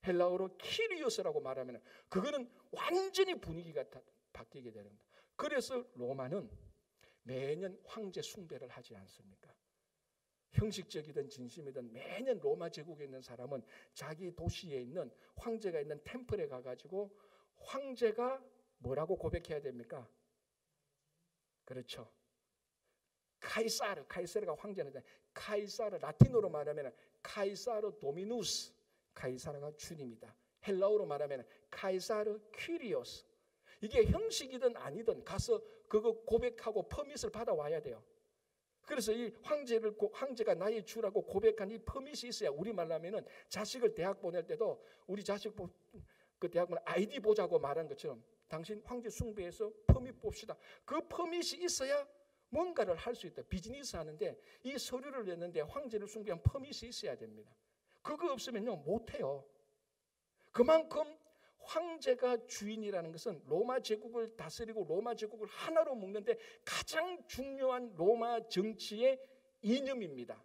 헬라어로 키리오스라고 말하면 그거는 완전히 분위기가 바뀌게 되는 겁니다. 그래서 로마는 매년 황제 숭배를 하지 않습니까? 형식적이든 진심이든 매년 로마 제국에 있는 사람은 자기 도시에 있는 황제가 있는 템플에 가가지고 황제가 뭐라고 고백해야 됩니까? 그렇죠. 카이사르가 황제인데 카이사르 라틴어로 말하면 카이사르 도미누스, 카이사르가 주님이다. 헬라어로 말하면 카이사르 퀴리오스. 이게 형식이든 아니든 가서 그거 고백하고 퍼밋을 받아와야 돼요. 그래서 이 황제가 나의 주라고 고백한 이 퍼밋이 있어야 우리말로 하면은 자식을 대학 보낼 때도 우리 자식 그 대학 보낼 아이디 보자고 말한 것처럼 당신 황제 숭배해서 퍼밋 봅시다. 그 퍼밋이 있어야 뭔가를 할 수 있다. 비즈니스 하는데 이 서류를 냈는데 황제를 숭배한 퍼밋이 있어야 됩니다. 그거 없으면요 못해요. 그만큼 황제가 주인이라는 것은 로마 제국을 다스리고 로마 제국을 하나로 묶는데 가장 중요한 로마 정치의 이념입니다.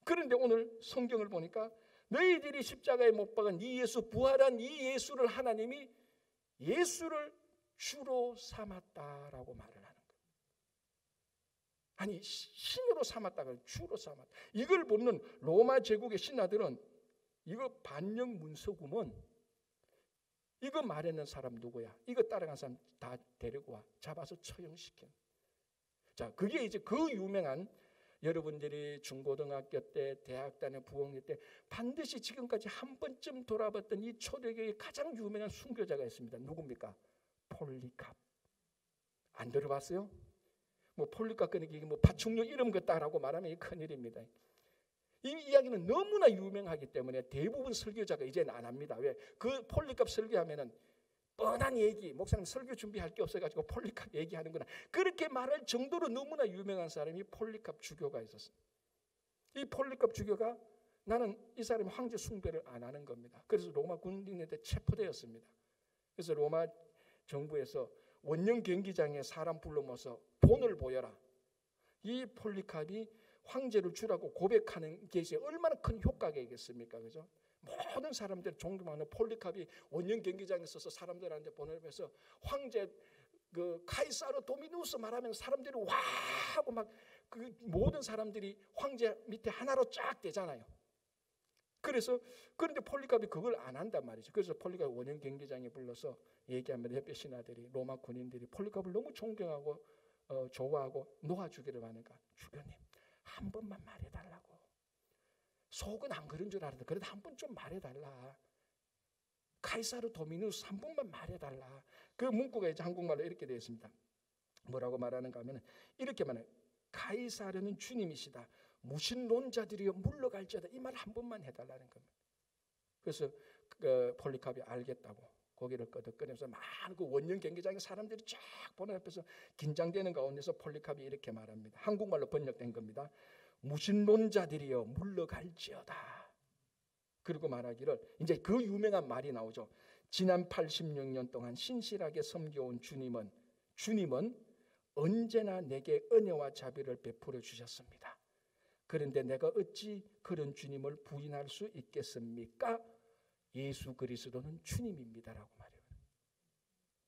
그런데 오늘 성경을 보니까 너희들이 십자가에 못 박은 이 예수, 부활한 이 예수를 하나님이 예수를 주로 삼았다라고 말을 하는 거예요. 아니 신으로 삼았다가 주로 삼았다. 이걸 보는 로마 제국의 신하들은 이거 반역 문서구문 이거 말하는 사람 누구야? 이거 따라간 사람 다 데리고 와. 잡아서 처형시킨. 자, 그게 이제 그 유명한 여러분들이 중고등학교 때, 대학 다닐 부흥회 때 반드시 지금까지 한 번쯤 돌아봤던 이 초대교회의 가장 유명한 순교자가 있습니다. 누굽니까? 폴리캅. 안 들어봤어요? 뭐 폴리캅 끊기 뭐 파충류 이름 같다라고 말하면 이 큰일입니다. 이 이야기는 너무나 유명하기 때문에 대부분 설교자가 이제는 안 합니다. 왜? 그 폴리캅 설교하면은 뻔한 얘기, 목사님 설교 준비할 게 없어가지고 폴리캅 얘기하는구나, 그렇게 말할 정도로 너무나 유명한 사람이 폴리캅 주교가 있었어요. 이 폴리캅 주교가 나는 이 사람이 황제 숭배를 안 하는 겁니다. 그래서 로마 군인한테 체포되었습니다. 그래서 로마 정부에서 원형 경기장에 사람 불러 모아서 본을 보여라. 이 폴리캅이 황제를 주라고 고백하는 것이 얼마나 큰 효과겠습니까? 그죠? 모든 사람들 존경하는 폴리캅이 원형 경기장에 서서 사람들한테 본을 보여서 황제 그 카이사르 도미누스 말하면 사람들이 와 하고 막 그 모든 사람들이 황제 밑에 하나로 쫙 되잖아요. 그런데 폴리캅이 그걸 안 한단 말이죠. 그래서 폴리캅 원형 경기장에 불러서 얘기하면 옆에 신하들이, 로마 군인들이 폴리캅을 너무 존경하고 좋아하고 놓아주기를 하니까, 주교님 한 번만 말해달라고. 속은 안 그런 줄 알았는데 그래도 한 번 좀 말해달라. 카이사르 도미누스 한 번만 말해달라. 그 문구가 이제 한국말로 이렇게 되어 있습니다. 뭐라고 말하는가 하면 이렇게 말해요. 카이사르는 주님이시다. 무신론자들이여 물러갈지어다. 이 말 한 번만 해달라는 겁니다. 그래서 폴리캅이 알겠다고 고개를 끄덕거리면서 막 그 원형 경기장에 사람들이 쫙 보는 앞에서 긴장되는 가운데서 폴리캅이 이렇게 말합니다. 한국말로 번역된 겁니다. 무신론자들이여 물러갈지어다. 그리고 말하기를, 이제 그 유명한 말이 나오죠. 지난 86년 동안 신실하게 섬겨온 주님은 언제나 내게 은혜와 자비를 베풀어 주셨습니다. 그런데 내가 어찌 그런 주님을 부인할 수 있겠습니까? 예수 그리스도는 주님입니다라고 말해요.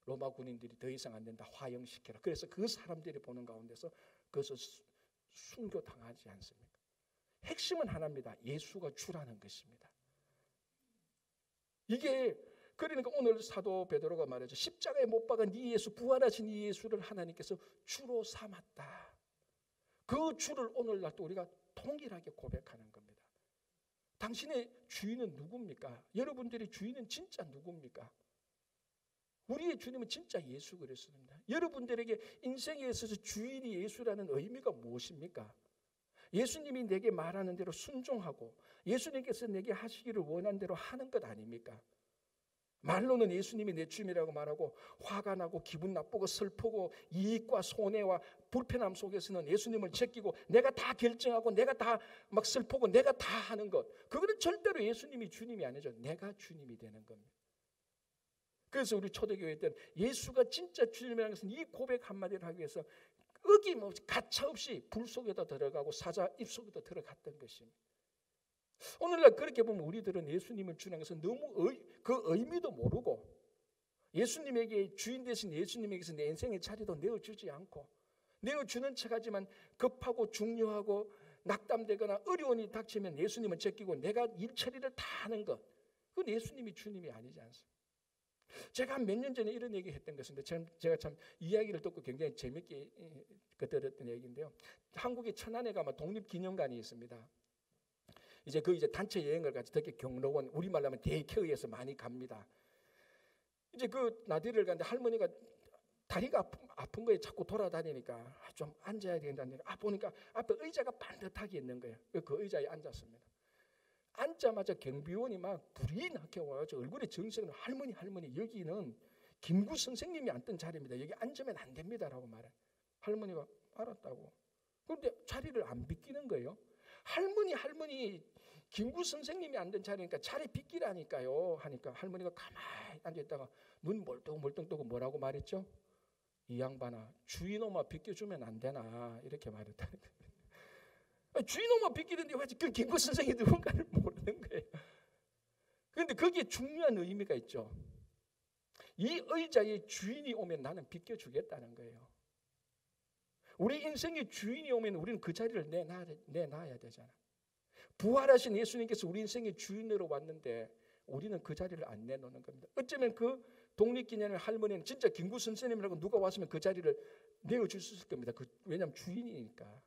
로마 군인들이 더 이상 안 된다, 화형시켜라. 그래서 그 사람들이 보는 가운데서 그것을 순교당하지 않습니까? 핵심은 하나입니다. 예수가 주라는 것입니다. 이게 그러니까 오늘 사도 베드로가 말하죠. 십자가에 못 박은 이 예수, 부활하신 이 예수를 하나님께서 주로 삼았다. 그 주를 오늘날 또 우리가 통일하게 고백하는 겁니다. 당신의 주인은 누굽니까? 여러분들의 주인은 진짜 누굽니까? 우리의 주님은 진짜 예수 그리스도입니다. 여러분들에게 인생에 있어서 주인이 예수라는 의미가 무엇입니까? 예수님이 내게 말하는 대로 순종하고 예수님께서 내게 하시기를 원하는 대로 하는 것 아닙니까? 말로는 예수님이 내 주님이라고 말하고 화가 나고 기분 나쁘고 슬프고 이익과 손해와 불편함 속에서는 예수님을 제끼고 내가 다 결정하고 내가 다 막 슬프고 내가 다 하는 것, 그거는 절대로 예수님이 주님이 아니죠. 내가 주님이 되는 겁니다. 그래서 우리 초대교회 때는 예수가 진짜 주님이라는 것은 이 고백 한마디를 하기 위해서 어김없이 가차없이 불 속에다 들어가고 사자 입 속에다 들어갔던 것입니다. 오늘날 그렇게 보면 우리들은 예수님을 주는 것은 너무 그 의미도 모르고 예수님에게 주인 되신 예수님에게서 내 인생의 자리도 내어주지 않고 내어주는 척하지만 급하고 중요하고 낙담되거나 어려움이 닥치면 예수님을 제끼고 내가 일 처리를 다 하는 것, 그건 예수님이 주님이 아니지 않습니까? 제가 몇 년 전에 이런 얘기 했던 것인데 제가 참 이야기를 듣고 굉장히 재밌게 들었던 얘기인데요. 한국의 천안에 가면 독립기념관이 있습니다. 이제 단체 여행을 같이 특히 경로원, 우리말로 하면 데이케어에서 많이 갑니다. 이제 그 나들이를 가는데 할머니가 다리가 아픈 거에 자꾸 돌아다니니까 좀 앉아야 된다는 얘기. 보니까 앞에 의자가 반듯하게 있는 거예요. 그 의자에 앉았습니다. 앉자마자 경비원이 막 불이 나게 와가지고 얼굴에 정색을, 할머니 여기는 김구 선생님이 앉던 자리입니다. 여기 앉으면 안 됩니다라고 말해. 할머니가 알았다고. 그런데 자리를 안 비키는 거예요. 할머니 김구 선생님이 앉은 자리니까 자리 비키라니까요 하니까 할머니가 가만히 앉아있다가 눈 멀뚱멀뚱 뜨고 뭐라고 말했죠? 이 양반아, 주인엄마 비켜주면 안 되나 이렇게 말했다는 거예요. 주인엄마 비키는데 왜 그 김구 선생이 누군가를 모르는 거예요. 그런데 거기에 중요한 의미가 있죠. 이 의자의 주인이 오면 나는 비켜주겠다는 거예요. 우리 인생의 주인이 오면 우리는 그 자리를 내놔야 되잖아. 부활하신 예수님께서 우리 인생의 주인으로 왔는데 우리는 그 자리를 안 내놓는 겁니다. 어쩌면 그 독립기념회 할머니는 진짜 김구 선생님이라고 누가 왔으면 그 자리를 내어줄 수 있을 겁니다. 왜냐하면 주인이니까.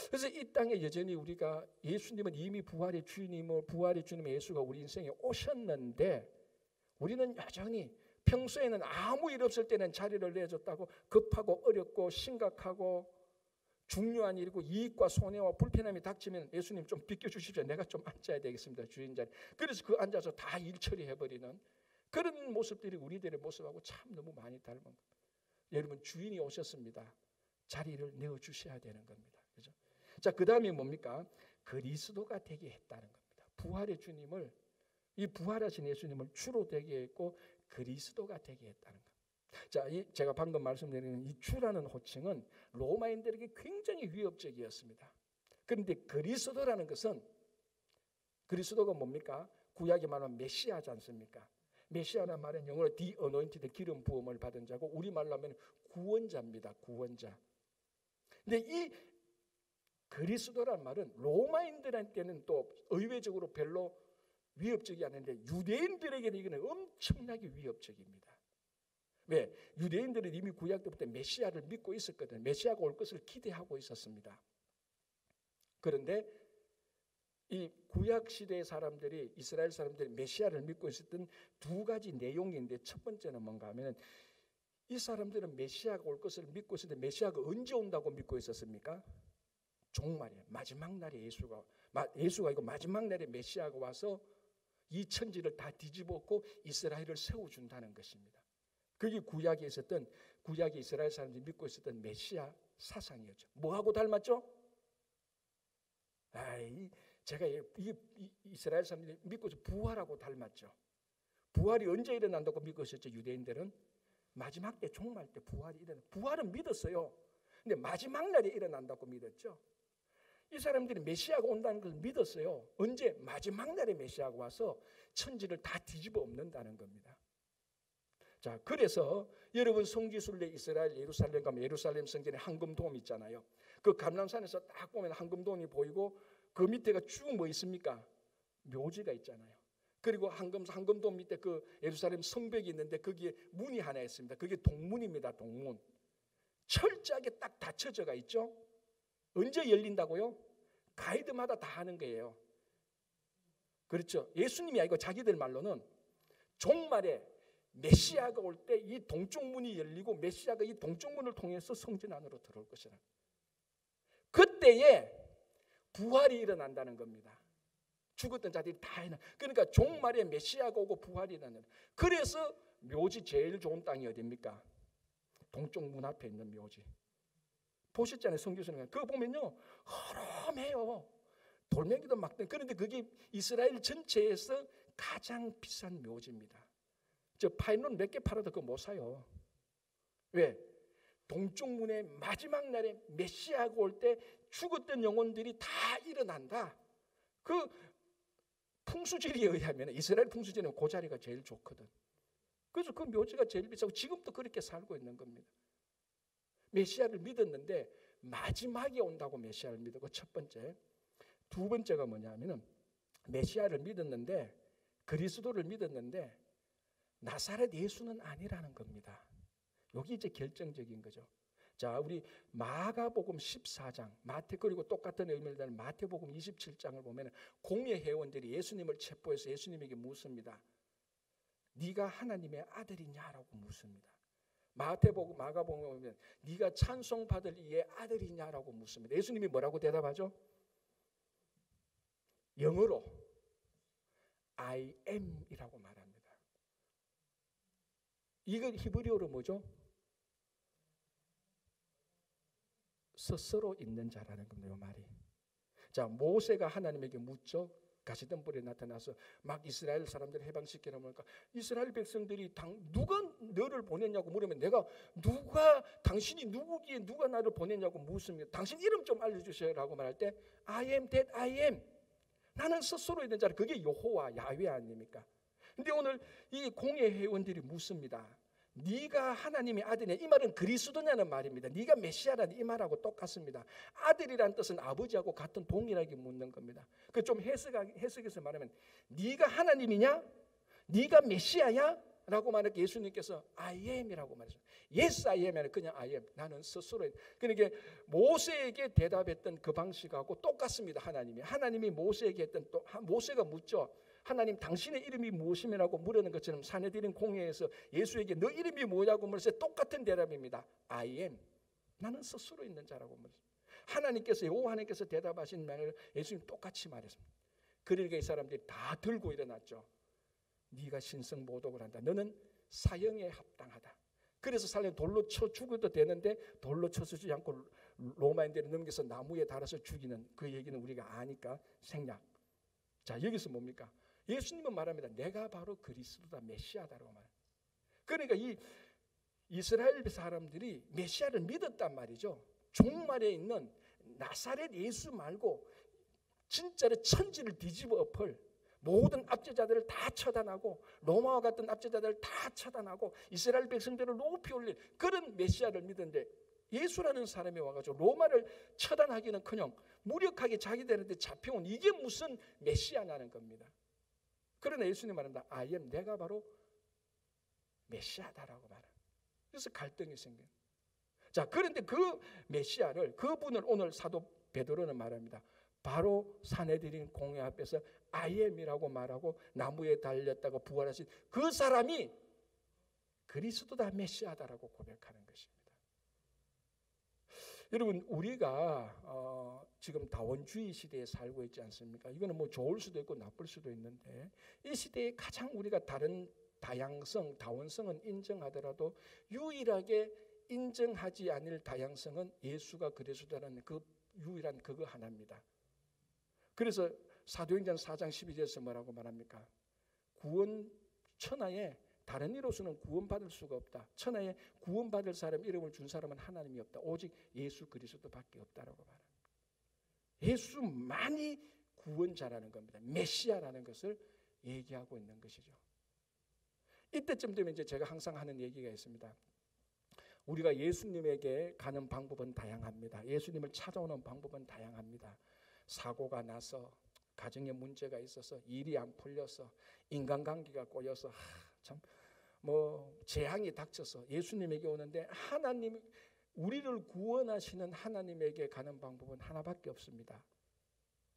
그래서 이 땅에 여전히 우리가 예수님은 이미 부활의 주님의 예수가 우리 인생에 오셨는데 우리는 여전히 평소에는 아무 일 없을 때는 자리를 내줬다고 급하고 어렵고 심각하고 중요한 일이고 이익과 손해와 불편함이 닥치면 예수님 좀 비켜주십시오. 내가 좀 앉아야 되겠습니다. 주인 자리. 그래서 그 앉아서 다 일 처리해버리는 그런 모습들이 우리들의 모습하고 참 너무 많이 닮은 겁니다. 여러분 주인이 오셨습니다. 자리를 내어주셔야 되는 겁니다. 그죠? 자, 그 다음에 뭡니까? 그리스도가 되게 했다는 겁니다. 부활의 주님을 이 부활하신 예수님을 주로 되게 했고 그리스도가 되게 했다는 겁니다. 자, 제가 방금 말씀드리는 이 주라는 호칭은 로마인들에게 굉장히 위협적이었습니다. 그런데 그리스도라는 것은 그리스도가 뭡니까? 구약에 말하면 메시아지 않습니까? 메시아라는 말은 영어로 The Anointed, 기름 부음을 받은 자고 우리말로 하면 구원자입니다. 구원자. 근데 이 그리스도라는 말은 로마인들한테는 또 의외적으로 별로 위협적이 않은데 유대인들에게는 이거는 엄청나게 위협적입니다. 왜? 유대인들은 이미 구약 때부터 메시아를 믿고 있었거든요. 메시아가 올 것을 기대하고 있었습니다. 그런데 이 구약 시대의 사람들이 이스라엘 사람들이 메시아를 믿고 있었던 두 가지 내용인데 첫 번째는 뭔가 하면 이 사람들은 메시아가 올 것을 믿고 있었는데 메시아가 언제 온다고 믿고 있었습니까? 종말에 마지막 날에 예수가 이거 마지막 날에 메시아가 와서 이 천지를 다 뒤집었고 이스라엘을 세워준다는 것입니다. 그게 구약에 이스라엘 사람들이 믿고 있었던 메시아 사상이었죠. 뭐하고 닮았죠? 제가 이스라엘 사람들이 믿고 있어 부활하고 닮았죠. 부활이 언제 일어난다고 믿고 있었죠? 유대인들은 마지막 때 종말 때 부활은 믿었어요. 근데 마지막 날에 일어난다고 믿었죠. 이 사람들이 메시아가 온다는 걸 믿었어요. 언제? 마지막 날에 메시아가 와서 천지를 다 뒤집어 엎는다는 겁니다. 자, 그래서 여러분 성지순례 이스라엘 예루살렘 가면 예루살렘 성전에 황금돔 있잖아요. 그 감람산에서 딱 보면 황금돔이 보이고 그 밑에가 쭉 뭐 있습니까? 묘지가 있잖아요. 그리고 황금돔 밑에 그 예루살렘 성벽이 있는데 거기에 문이 하나 있습니다. 그게 동문입니다. 동문. 철저하게 딱 닫혀져가 있죠. 언제 열린다고요? 가이드마다 다 하는 거예요. 그렇죠. 예수님이 아니고 자기들 말로는 종말에 메시아가 올 때 이 동쪽 문이 열리고 메시아가 이 동쪽 문을 통해서 성전 안으로 들어올 것이라. 그때에 부활이 일어난다는 겁니다. 죽었던 자들이 다 일어나. 그러니까 종말에 메시아가 오고 부활이 일어나는. 그래서 묘지 제일 좋은 땅이 어디입니까? 동쪽 문 앞에 있는 묘지. 보셨잖아요. 성교수님. 그거 보면요. 허름해요. 돌멩이도 막. 그런데 그게 이스라엘 전체에서 가장 비싼 묘지입니다. 저 파인론 몇 개 팔아도 그거 못 사요. 왜? 동쪽 문의 마지막 날에 메시아가 올 때 죽었던 영혼들이 다 일어난다. 그 풍수지리에 의하면 이스라엘 풍수지리는 그 자리가 제일 좋거든. 그래서 그 묘지가 제일 비싸고 지금도 그렇게 살고 있는 겁니다. 메시아를 믿었는데 마지막에 온다고 메시아를 믿었고 첫 번째. 두 번째가 뭐냐면은 메시아를 믿었는데 그리스도를 믿었는데 나사렛 예수는 아니라는 겁니다. 여기 이제 결정적인 거죠. 자, 우리 마가복음 14장, 그리고 똑같은 의미를 다는 마태복음 27장을 보면 공예 회원들이 예수님을 체포해서 예수님에게 묻습니다. 네가 하나님의 아들이냐라고 묻습니다. 마가복음에 보면 네가 찬송받을 이의 아들이냐라고 묻습니다. 예수님이 뭐라고 대답하죠? 영어로 I am이라고 말합니다. 이걸 히브리어로 뭐죠? 스스로 있는 자라는 겁니다. 이 말이. 자, 모세가 하나님에게 묻죠. 가시덤불에 나타나서 막 이스라엘 사람들을 해방시키라고 하니까 이스라엘 백성들이 누가 너를 보냈냐고 물으면 당신이 누구기에 누가 나를 보냈냐고 묻습니다. 당신 이름 좀 알려주세요라고 말할 때 I am that I am. 나는 스스로 있는 자라. 그게 여호와 야훼 아닙니까? 근데 오늘 이 공예 회원들이 묻습니다. 네가 하나님의 아들이냐? 이 말은 그리스도냐는 말입니다. 네가 메시아라는 이 말하고 똑같습니다. 아들이란 뜻은 아버지하고 같은 동일하게 묻는 겁니다. 그 좀 해석해서 말하면 네가 하나님이냐? 네가 메시아야? 라고 말할 때 예수님께서 I am이라고 말했어요. Yes, I am. 그냥 I am. 나는 스스로. 그러니까 모세에게 대답했던 그 방식하고 똑같습니다. 하나님이 모세에게 했던 모세가 묻죠. 하나님 당신의 이름이 무엇이냐고 물으는 것처럼 사내들인 공회에서 예수에게 너 이름이 뭐냐고 물었을 때 똑같은 대답입니다. I am. 나는 스스로 있는 자라고 물었습니다. 하나님께서 여호와 하나님께서 대답하신 말을 예수님 똑같이 말했습니다. 그러니까 이 사람들이 다 들고 일어났죠. 네가 신성 모독을 한다. 너는 사형에 합당하다. 그래서 살려 돌로 쳐 죽어도 되는데 돌로 쳐서 주지 않고 로마인들이 넘겨서 나무에 달아서 죽이는 그 얘기는 우리가 아니까 생략. 자, 여기서 뭡니까? 예수님은 말합니다. 내가 바로 그리스도다, 메시아다라고 말합니다. 그러니까 이 이스라엘 사람들이 메시아를 믿었단 말이죠. 종말에 있는 나사렛 예수 말고 진짜로 천지를 뒤집어 엎을 모든 압제자들을 다 처단하고 로마와 같은 압제자들을 다 처단하고 이스라엘 백성들을 높이 올릴 그런 메시아를 믿었는데 예수라는 사람이 와가지고 로마를 처단하기는커녕 무력하게 자기들한테 잡혀온 이게 무슨 메시아냐는 겁니다. 그러나 예수님 말합니다. I am, 내가 바로 메시아다라고 말합니다. 그래서 갈등이 생겨요. 자, 그런데 그 메시아를, 그분을 오늘 사도 베드로는 말합니다. 바로 사내들인 공회 앞에서 I am이라고 말하고 나무에 달렸다고 부활하신 그 사람이 그리스도다, 메시아다라고 고백하는 것입니다. 여러분, 우리가 지금 다원주의 시대에 살고 있지 않습니까? 이거는 뭐 좋을 수도 있고 나쁠 수도 있는데 이 시대에 가장 우리가 다른 다양성, 다원성은 인정하더라도 유일하게 인정하지 않을 다양성은 예수가 그리스도라는 그 유일한 그거 하나입니다. 그래서 사도행전 4장 12절에서 뭐라고 말합니까? 구원 천하에 다른 이로서는 구원받을 수가 없다. 천하에 구원받을 사람 이름을 준 사람은 하나님이 없다. 오직 예수 그리스도밖에 없다라고 말합니다. 예수만이 구원자라는 겁니다. 메시아라는 것을 얘기하고 있는 것이죠. 이때쯤 되면 이제 제가 항상 하는 얘기가 있습니다. 우리가 예수님에게 가는 방법은 다양합니다. 예수님을 찾아오는 방법은 다양합니다. 사고가 나서 가정에 문제가 있어서 일이 안 풀려서 인간관계가 꼬여서 참 뭐 재앙이 닥쳐서 예수님에게 오는데 하나님 우리를 구원하시는 하나님에게 가는 방법은 하나밖에 없습니다.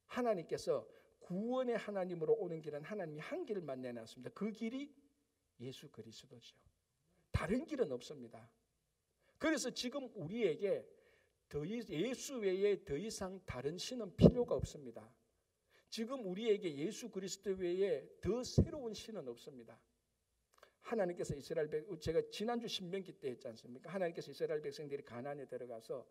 하나님께서 구원의 하나님으로 오는 길은 하나님이 한 길만 내놨습니다. 그 길이 예수 그리스도죠. 다른 길은 없습니다. 그래서 지금 우리에게 예수 외에 더 이상 다른 신은 필요가 없습니다. 지금 우리에게 예수 그리스도 외에 더 새로운 신은 없습니다. 하나님께서 이스라엘 제가 지난주 신명기 때 했지 않습니까? 하나님께서 이스라엘 백성들이 가나안에 들어가서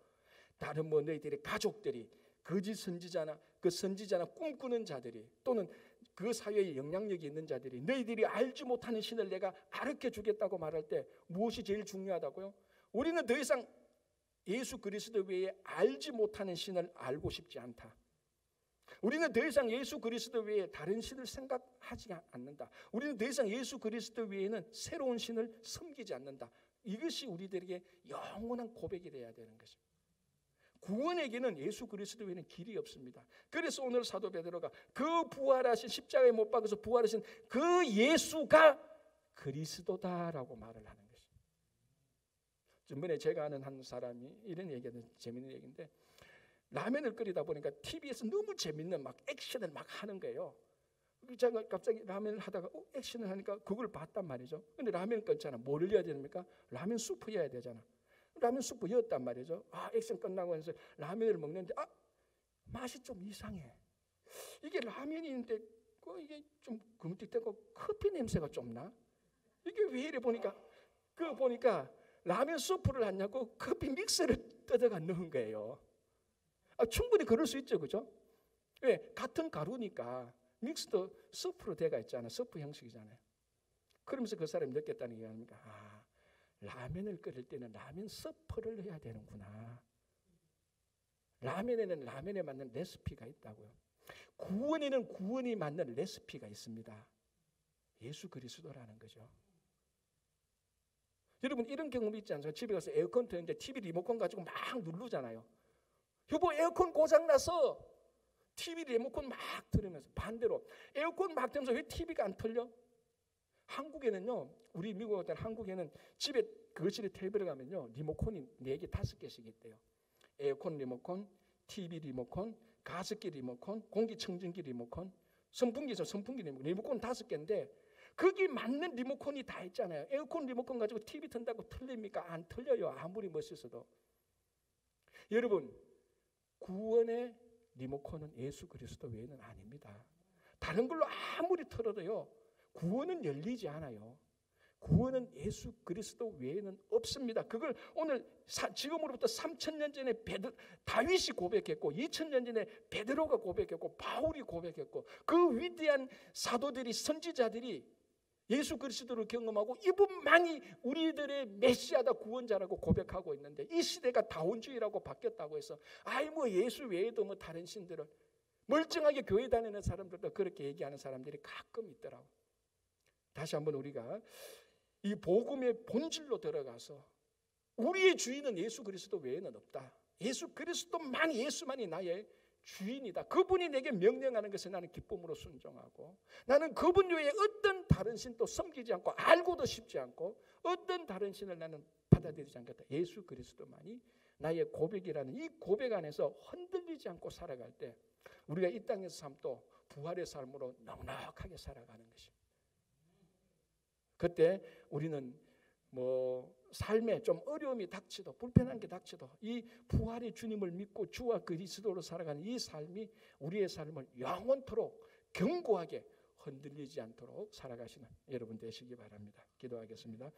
다른 뭐 너희들의 가족들이 거짓 선지자나 그 선지자나 꿈꾸는 자들이 또는 그 사회에 영향력이 있는 자들이 너희들이 알지 못하는 신을 내가 가르쳐 주겠다고 말할 때 무엇이 제일 중요하다고요? 우리는 더 이상 예수 그리스도 외에 알지 못하는 신을 알고 싶지 않다. 우리는 더 이상 예수 그리스도 외에 다른 신을 생각하지 않는다. 우리는 더 이상 예수 그리스도 외에는 새로운 신을 섬기지 않는다. 이것이 우리들에게 영원한 고백이 되어야 되는 것입니다. 구원에게는 예수 그리스도 외에는 길이 없습니다. 그래서 오늘 사도 베드로가 그 부활하신 십자가에 못 박아서 부활하신 그 예수가 그리스도다라고 말을 하는 것입니다. 전번에 제가 아는 한 사람이 이런 얘기하는 재밌는 얘기인데 라면을 끓이다 보니까 TV에서 너무 재밌는 막 액션을 막 하는 거예요. 제가 갑자기 라면을 하다가 액션을 하니까 그걸 봤단 말이죠. 근데 라면 끓잖아. 뭐를 넣어야 됩니까? 라면 수프 넣어야 되잖아. 라면 수프 넣었단 말이죠. 액션 끝나고 해서 라면을 먹는데 맛이 좀 이상해. 이게 라면인데 이게 좀 금틱되고 커피 냄새가 좀 나. 이게 왜 이래 보니까 라면 수프를 하냐고 커피 믹스를 뜯어가 넣은 거예요. 충분히 그럴 수 있죠, 그죠? 왜? 같은 가루니까 믹스도 수프로 돼가 있잖아요. 수프 형식이잖아요. 그러면서 그 사람이 느꼈다는 게 아닙니까? 라면을 끓일 때는 라면 수프를 해야 되는구나. 라면에는 라면에 맞는 레시피가 있다고요. 구원에는 구원이 맞는 레시피가 있습니다. 예수 그리스도라는 거죠. 여러분 이런 경험이 있지 않습니까? 집에 가서 에어컨 트는데 TV 리모컨 가지고 막 누르잖아요. 여보 에어컨 고장나서 TV 리모컨 막 틀으면서 반대로 에어컨 막 틀면서 왜 TV가 안 틀려? 한국에는요, 우리 미국 같은 한국에는 집에 거실에 테이블에 가면요 리모컨이 4개 5개씩 있대요. 에어컨 리모컨, TV 리모컨, 가습기 리모컨, 공기청정기 리모컨, 선풍기죠. 선풍기 리모컨 5개인데 거기 맞는 리모컨이 다 있잖아요. 에어컨 리모컨 가지고 TV 튼다고 틀립니까? 안 틀려요. 아무리 멋있어도. 여러분, 구원의 리모컨은 예수 그리스도 외에는 아닙니다. 다른 걸로 아무리 틀어도요, 구원은 열리지 않아요. 구원은 예수 그리스도 외에는 없습니다. 그걸 오늘 지금으로부터 3000년 전에 다윗이 고백했고 2000년 전에 베드로가 고백했고 바울이 고백했고 그 위대한 사도들이 선지자들이 예수 그리스도를 경험하고 이분만이 우리들의 메시아다 구원자라고 고백하고 있는데 이 시대가 다원주의라고 바뀌었다고 해서 뭐 예수 외에도 뭐 다른 신들을 멀쩡하게 교회 다니는 사람들도 그렇게 얘기하는 사람들이 가끔 있더라고. 다시 한번 우리가 이 복음의 본질로 들어가서 우리의 주인은 예수 그리스도 외에는 없다. 예수 그리스도만이 예수만이 나의 주인이다. 그분이 내게 명령하는 것에 나는 기쁨으로 순종하고 나는 그분 외에 어떤 다른 신도 섬기지 않고 알고도 싶지 않고 어떤 다른 신을 나는 받아들이지 않겠다. 예수 그리스도만이 나의 고백이라는 이 고백 안에서 흔들리지 않고 살아갈 때 우리가 이 땅에서 삶도 부활의 삶으로 넉넉하게 살아가는 것입니다. 그때 우리는 삶에 좀 어려움이 닥치도 불편한 게 닥치도 이 부활의 주님을 믿고 주와 그리스도로 살아가는 이 삶이 우리의 삶을 영원토록 견고하게 흔들리지 않도록 살아가시는 여러분 되시기 바랍니다. 기도하겠습니다.